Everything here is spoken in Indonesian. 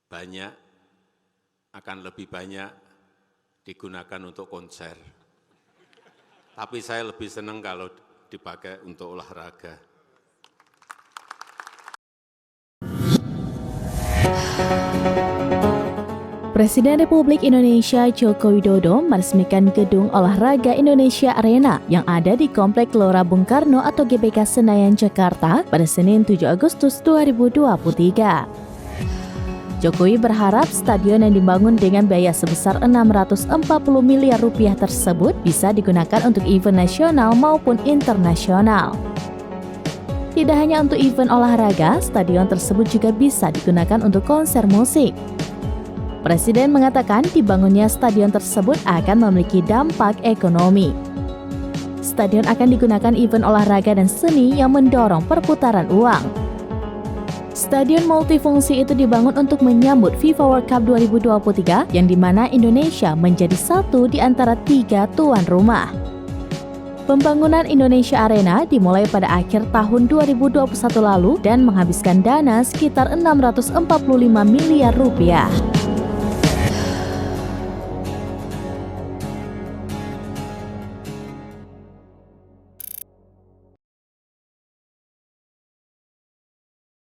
banyak, akan lebih banyak digunakan untuk konser. Tapi saya lebih senang kalau dipakai untuk olahraga. Presiden Republik Indonesia Joko Widodo meresmikan Gedung Olahraga Indonesia Arena yang ada di Komplek Gelora Bung Karno atau GBK Senayan, Jakarta pada Senin 7 Agustus 2023. Jokowi berharap stadion yang dibangun dengan biaya sebesar 640 miliar rupiah tersebut bisa digunakan untuk event nasional maupun internasional. Tidak hanya untuk event olahraga, stadion tersebut juga bisa digunakan untuk konser musik. Presiden mengatakan dibangunnya stadion tersebut akan memiliki dampak ekonomi. Stadion akan digunakan event olahraga dan seni yang mendorong perputaran uang. Stadion multifungsi itu dibangun untuk menyambut FIFA World Cup 2023 yang dimana Indonesia menjadi satu di antara 3 tuan rumah. Pembangunan Indonesia Arena dimulai pada akhir tahun 2021 lalu dan menghabiskan dana sekitar 645 miliar rupiah.